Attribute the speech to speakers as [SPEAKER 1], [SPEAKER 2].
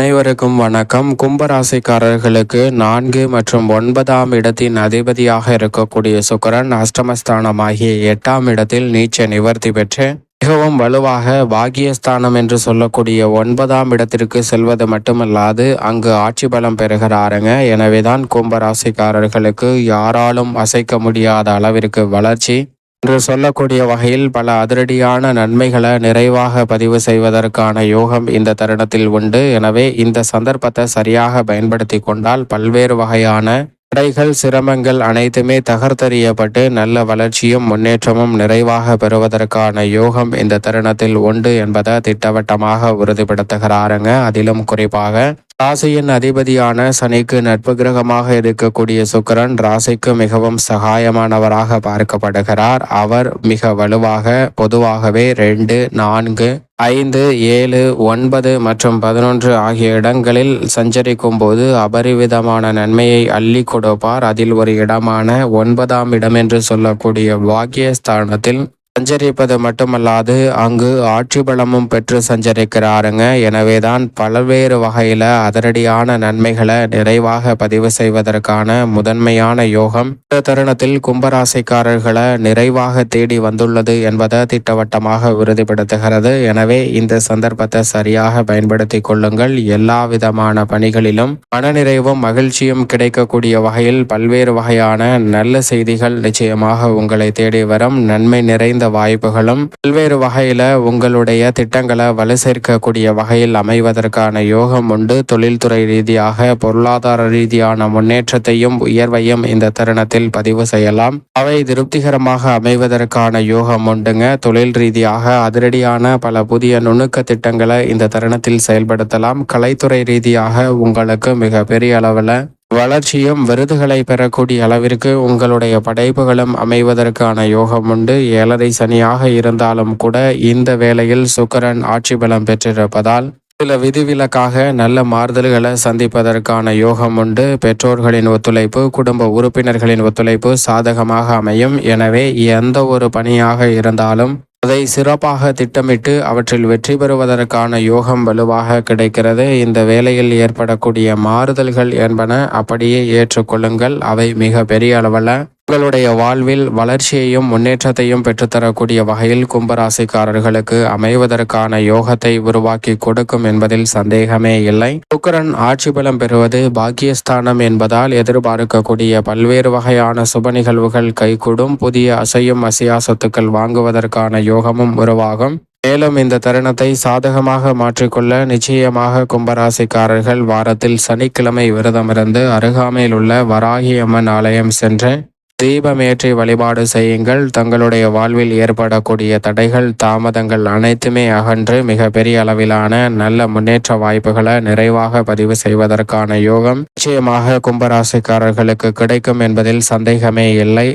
[SPEAKER 1] அனைவருக்கும் வணக்கம். கும்பராசிக்காரர்களுக்கு 4 மற்றும் 9ஆம் இடத்தின் அதிபதியாக இருக்கக்கூடிய சுக்கிரன் அஷ்டமஸ்தானமாகிய 8ஆம் இடத்தில் நீச்ச நிவர்த்தி பெற்று மிகவும் வலுவாக பாக்கியஸ்தானம் என்று சொல்லக்கூடிய 9ஆம் இடத்திற்கு செல்வது மட்டுமல்லாது அங்கு ஆட்சி பலம் பெறுகிறாருங்க. எனவேதான் கும்பராசிக்காரர்களுக்கு யாராலும் அசைக்க முடியாத அளவிற்கு வளர்ச்சி என்று சொல்லக்கூடிய வகையில் பல அதிரடியான நன்மைகளை நிறைவாக பதிவு செய்வதற்கான யோகம் இந்த தருணத்தில் உண்டு. எனவே இந்த சந்தர்ப்பத்தை சரியாக பயன்படுத்தி கொண்டால் பல்வேறு வகையான தடைகள் சிரமங்கள் அனைத்துமே தகர்த்தெறியப்பட்டு நல்ல வளர்ச்சியும் முன்னேற்றமும் நிறைவாக பெறுவதற்கான யோகம் இந்த தருணத்தில் உண்டு என்பதை திட்டவட்டமாக உறுதிப்படுத்துகிறாருங்க. அதிலும் குறிப்பாக ராசியின் அதிபதியான சனிக்கு நட்பு கிரகமாக இருக்கக்கூடிய சுக்கிரன் ராசிக்கு மிகவும் சகாயமானவராக பார்க்கப்படுகிறார். அவர் மிக வலுவாக பொதுவாகவே 2, 4, 5, 7, 9 மற்றும் 11 ஆகிய இடங்களில் சஞ்சரிக்கும் போது அபரிவிதமான நன்மையை அள்ளி கொடுப்பார். அதில் ஒரு இடமான 9ஆம் இடம் என்று சொல்லக்கூடிய பாக்கியஸ்தானத்தில் சஞ்சரிப்பது மட்டுமல்லாது அங்கு ஆட்சி பலமும் பெற்று சஞ்சரிக்கிறாருங்க. எனவேதான் பல்வேறு வகையில அதிரடியான நன்மைகளை நிறைவாக பதிவு செய்வதற்கான முதன்மையான யோகம் இந்த தருணத்தில் கும்பராசிக்காரர்களை நிறைவாக தேடி வந்துள்ளது என்பதை திட்டவட்டமாக உறுதிப்படுத்துகிறது. எனவே இந்த சந்தர்ப்பத்தை சரியாக பயன்படுத்தி கொள்ளுங்கள். எல்லா விதமான பணிகளிலும் மனநிறைவும் மகிழ்ச்சியும் கிடைக்கக்கூடிய வகையில் பல்வேறு வகையான நல்ல செய்திகள் நிச்சயமாக உங்களை தேடி வரும். நன்மை நிறைந்த வாய்ப்புகளும் பல்வேறு வகையில உங்களுடைய திட்டங்களை வலு சேர்க்கக்கூடிய வகையில் அமைவதற்கான யோகம் உண்டு. தொழில்துறை ரீதியாக பொருளாதார ரீதியான முன்னேற்றத்தையும் உயர்வையும் இந்த தருணத்தில் பதிவு செய்யலாம். அவை திருப்திகரமாக அமைவதற்கான யோகம் உண்டுங்க. தொழில் ரீதியாக அதிரடியான பல புதிய நுணுக்க திட்டங்களை இந்த தருணத்தில் செயல்படுத்தலாம். கலைத்துறை ரீதியாக உங்களுக்கு மிக பெரிய அளவில் வளர்ச்சியும் விருதுகளை பெறக்கூடிய அளவிற்கு உங்களுடைய படைப்புகளும் அமைவதற்கான யோகம் உண்டு. 7.5 சனியாக இருந்தாலும் கூட இந்த வேளையில் சுக்கிரன் ஆட்சி பலம் பெற்றிருப்பதால் சில விதிவிலக்காக நல்ல மாறுதல்களை சந்திப்பதற்கான யோகம் உண்டு. பெற்றோர்களின் ஒத்துழைப்பு குடும்ப உறுப்பினர்களின் ஒத்துழைப்பு சாதகமாக அமையும். எனவே எந்த ஒரு பணியாக இருந்தாலும் அதை சிறப்பாக திட்டமிட்டு அவற்றில் வெற்றி பெறுவதற்கான யோகம் வலுவாக கிடைக்கிறது. இந்த வேளையில் ஏற்படக்கூடிய மாறுதல்கள் என்பன அப்படியே ஏற்றுக்கொள்ளுங்கள். அவை மிக பெரிய அளவில் உங்களுடைய வாழ்வில் வளர்ச்சியையும் முன்னேற்றத்தையும் பெற்றுத்தரக்கூடிய வகையில் கும்பராசிக்காரர்களுக்கு அமைவதற்கான யோகத்தை உருவாக்கி கொடுக்கும் என்பதில் சந்தேகமே இல்லை. சுக்கிரன் ஆட்சி பலம் பெறுவது பாக்கியஸ்தானம் என்பதால் எதிர்பார்க்கக்கூடிய பல்வேறு வகையான சுப நிகழ்வுகள் கைகூடும். புதிய அசையும் அசையா சொத்துக்கள் வாங்குவதற்கான யோகமும் உருவாகும். மேலும் இந்த தருணத்தை சாதகமாக மாற்றிக்கொள்ள நிச்சயமாக கும்பராசிக்காரர்கள் வாரத்தில் சனிக்கிழமை விரதமிருந்து அருகாமையில் உள்ள வராகி அம்மன் ஆலயம் சென்று தீபமேற்றி வழிபாடு செய்யுங்கள். தங்களுடைய வாழ்வில் ஏற்படக்கூடிய தடைகள் தாமதங்கள் அனைத்துமே அகன்று மிக பெரிய அளவிலான நல்ல முன்னேற்ற வாய்ப்புகளை நிறைவாக பதிவு செய்வதற்கான யோகம் நிச்சயமாக கும்பராசிக்காரர்களுக்கு கிடைக்கும் என்பதில் சந்தேகமே இல்லை.